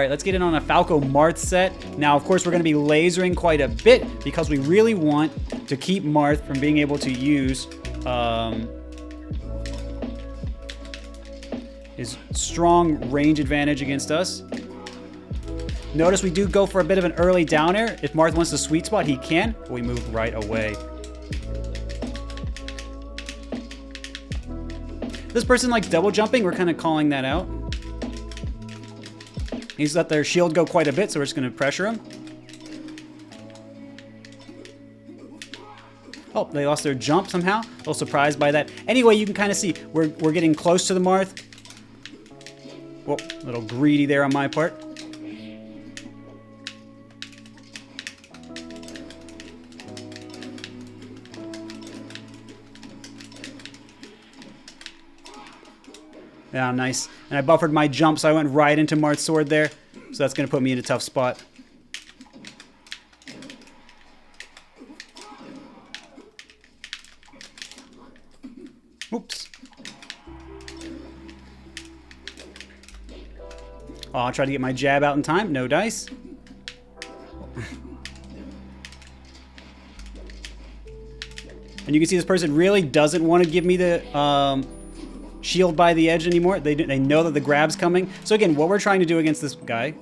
right, let's get in on a Falco Marth set. Now, of course, we're going to be lasering quite a bit because we really want to keep Marth from being able to use his strong range advantage against us. Notice we do go for a bit of an early down air. If Marth wants the sweet spot, he can, but we move right away. This person likes double jumping. We're kind of calling that out. He's let their shield go quite a bit, so we're just going to pressure him. Oh, they lost their jump somehow. A little surprised by that. Anyway, you can kind of see we're getting close to the Marth. Whoa, a little greedy there on my part. Yeah, nice. And I buffered my jump, so I went right into Marth's sword there. So that's going to put me in a tough spot. Oops. Oh, I'll try to get my jab out in time. No dice. And you can see this person really doesn't want to give me the shield by the edge anymore. They know that the grab's coming. So again, what we're trying to do against this guy.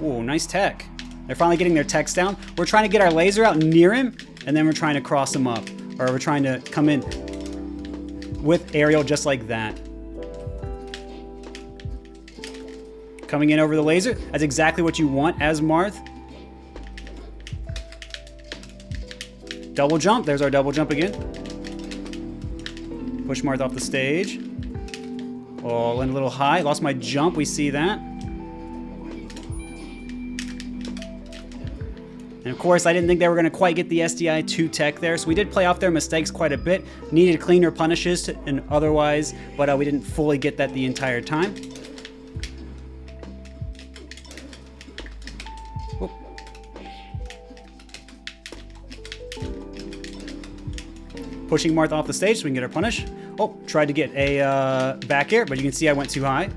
Ooh, nice tech. They're finally getting their techs down. We're trying to get our laser out near him, and then we're trying to cross him up. Or we're trying to come in with aerial just like that. Coming in over the laser. That's exactly what you want as Marth. Double jump. There's our double jump again. Push Marth off the stage. Oh, went a little high. Lost my jump. We see that. And of course, I didn't think they were going to quite get the SDI-2 tech there, so we did play off their mistakes quite a bit. Needed cleaner punishes and otherwise, but we didn't fully get that the entire time. Whoop. Pushing Marth off the stage so we can get our punish. Oh, tried to get a back air, but you can see I went too high.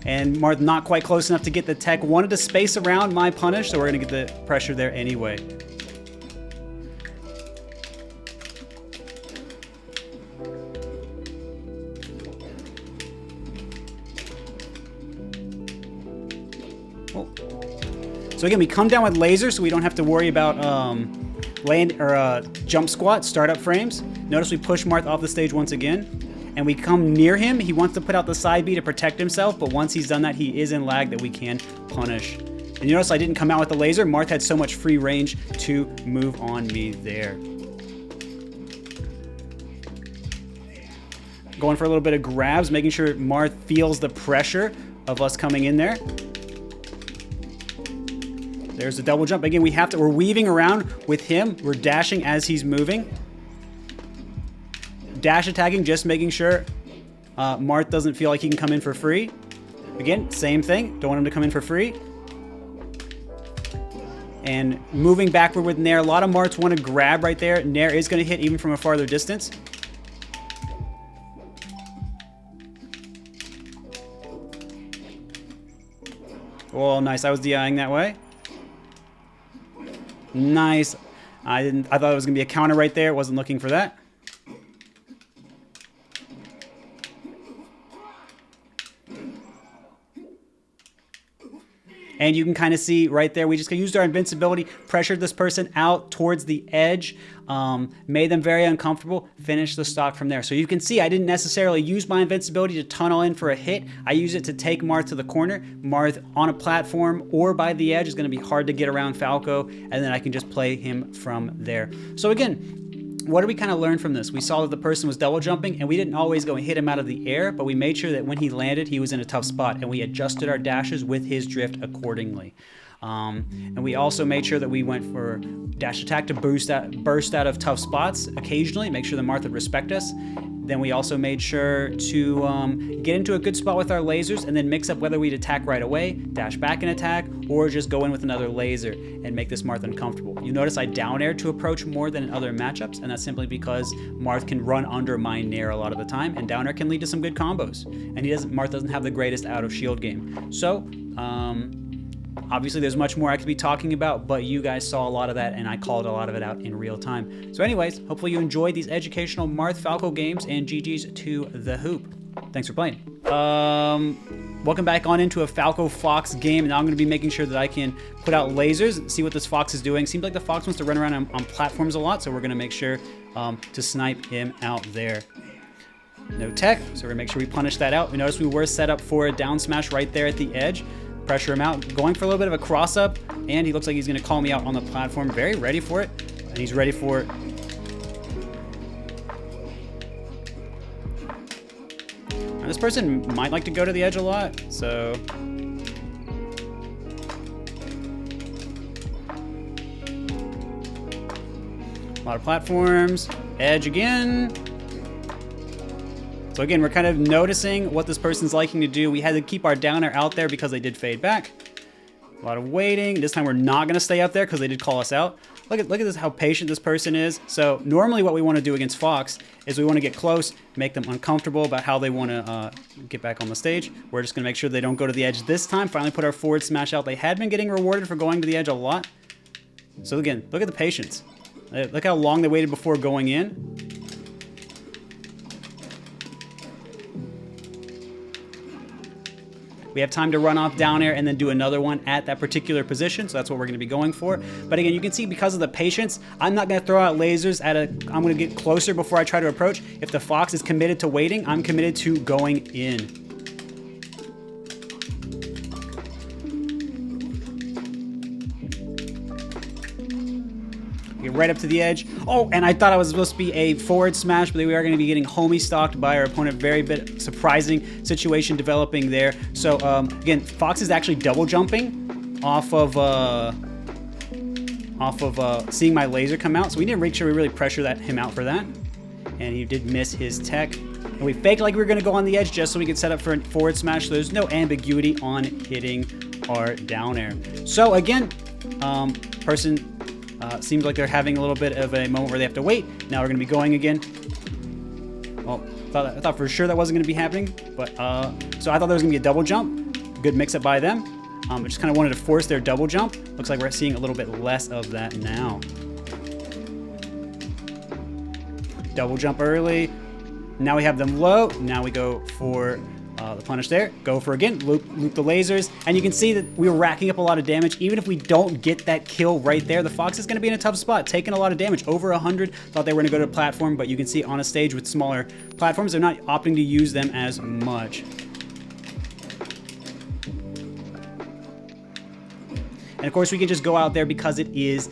And Marth not quite close enough to get the tech. Wanted to space around my punish, so we're going to get the pressure there anyway. Oh. So again, we come down with laser, so we don't have to worry about land or jump squat, startup frames. Notice we push Marth off the stage once again, and we come near him. He wants to put out the side B to protect himself, but once he's done that, he is in lag that we can punish. And you notice I didn't come out with the laser. Marth had so much free range to move on me there. Going for a little bit of grabs, making sure Marth feels the pressure of us coming in there. There's the double jump. Again, we're weaving around with him. We're dashing as he's moving. Dash attacking, just making sure Marth doesn't feel like he can come in for free. Again, same thing. Don't want him to come in for free. And moving backward with Nair. A lot of Marths want to grab right there. Nair is going to hit even from a farther distance. Oh, nice. I was DIing that way. Nice. I thought it was going to be a counter right there. Wasn't looking for that. And you can kind of see right there, we just used our invincibility, pressured this person out towards the edge, made them very uncomfortable, finished the stock from there. So you can see I didn't necessarily use my invincibility to tunnel in for a hit. I use it to take Marth to the corner. Marth on a platform or by the edge is going to be hard to get around Falco, and then I can just play him from there. So again, what did we kind of learn from this? We saw that the person was double jumping, and we didn't always go and hit him out of the air, but we made sure that when he landed, he was in a tough spot, and we adjusted our dashes with his drift accordingly. And we also made sure that we went for dash attack to burst out of tough spots occasionally, make sure the Marth would respect us. Then we also made sure to get into a good spot with our lasers and then mix up whether we'd attack right away, dash back and attack, or just go in with another laser and make this Marth uncomfortable. You notice I down air to approach more than in other matchups, and that's simply because Marth can run under my Nair a lot of the time, and down air can lead to some good combos. And Marth doesn't have the greatest out of shield game. So, obviously, there's much more I could be talking about, but you guys saw a lot of that, and I called a lot of it out in real time. So anyways, hopefully you enjoyed these educational Marth Falco games, and GG's to the hoop. Thanks for playing. Welcome back on into a Falco Fox game. Now I'm going to be making sure that I can put out lasers, see what this Fox is doing. Seems like the Fox wants to run around on platforms a lot, so we're going to make sure to snipe him out there. No tech, so we're going to make sure we punish that out. We noticed we were set up for a down smash right there at the edge. Pressure him out, going for a little bit of a cross up, and he looks like he's going to call me out on the platform. Very ready for it, and he's ready for it. Now, this person might like to go to the edge a lot, so a lot of platforms, edge again. So again, we're kind of noticing what this person's liking to do. We had to keep our down air out there because they did fade back. A lot of waiting. This time we're not gonna stay up there because they did call us out. Look at this, how patient this person is. So normally what we wanna do against Fox is we wanna get close, make them uncomfortable about how they wanna get back on the stage. We're just gonna make sure they don't go to the edge this time. Finally put our forward smash out. They had been getting rewarded for going to the edge a lot. So again, look at the patience. Look how long they waited before going in. We have time to run off down air and then do another one at that particular position. So that's what we're going to be going for. But again, you can see because of the patience, I'm not going to throw out lasers I'm going to get closer before I try to approach. If the Fox is committed to waiting, I'm committed to going in. Right up to the edge. Oh, and I thought I was supposed to be a forward smash, but we are going to be getting homie stalked by our opponent. Very bit surprising situation developing there. So again, Fox is actually double jumping off of seeing my laser come out. So we need to make sure we really pressure him out for that. And he did miss his tech. And we faked like we were going to go on the edge just so we could set up for a forward smash. So there's no ambiguity on hitting our down air. So again, person seems like they're having a little bit of a moment where they have to wait. Now we're going to be going again. Well, I thought for sure that wasn't going to be happening, but so I thought there was going to be a double jump. Good mix-up by them. I just kind of wanted to force their double jump. Looks like we're seeing a little bit less of that now. Double jump early. Now we have them low. Now we go for the punish there. Go for again, loop the lasers. And you can see that we were racking up a lot of damage. Even if we don't get that kill right there, the Fox is going to be in a tough spot, taking a lot of damage. Over 100. Thought they were going to go to a platform, but you can see on a stage with smaller platforms, they're not opting to use them as much. And of course, we can just go out there because it is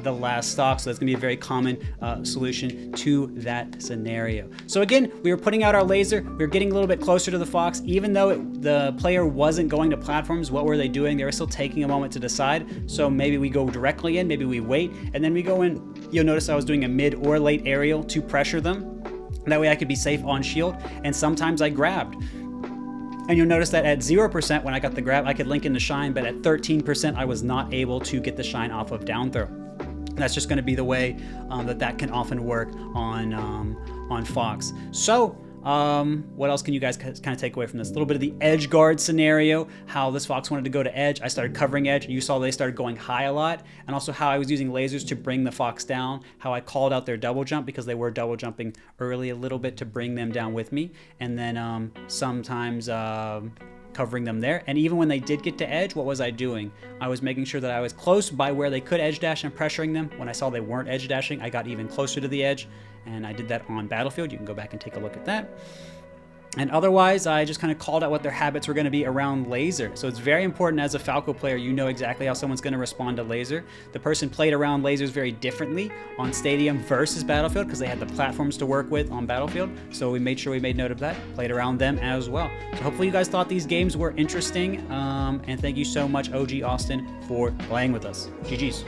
the last stock. So that's going to be a very common solution to that scenario. So again, we were putting out our laser. We were getting a little bit closer to the Fox. Even though the player wasn't going to platforms, what were they doing? They were still taking a moment to decide. So maybe we go directly in, maybe we wait, and then we go in. You'll notice I was doing a mid or late aerial to pressure them. That way I could be safe on shield. And sometimes I grabbed. And you'll notice that at 0% when I got the grab, I could link into shine, but at 13%, I was not able to get the shine off of down throw. That's just going to be the way that can often work on Fox. So what else can you guys kind of take away from this? A little bit of the edge guard scenario, how this Fox wanted to go to edge. I started covering edge. You saw they started going high a lot, and also how I was using lasers to bring the Fox down, how I called out their double jump because they were double jumping early a little bit to bring them down with me, and then sometimes covering them there. And even when they did get to edge, what was I doing? I was making sure that I was close by where they could edge dash and pressuring them. When I saw they weren't edge dashing, I got even closer to the edge, and I did that on Battlefield. You can go back and take a look at that. And otherwise, I just kind of called out what their habits were going to be around laser. So it's very important as a Falco player, you know exactly how someone's going to respond to laser. The person played around lasers very differently on Stadium versus Battlefield because they had the platforms to work with on Battlefield. So we made sure we made note of that, played around them as well. So hopefully you guys thought these games were interesting. And thank you so much, OG Austin, for playing with us. GG's.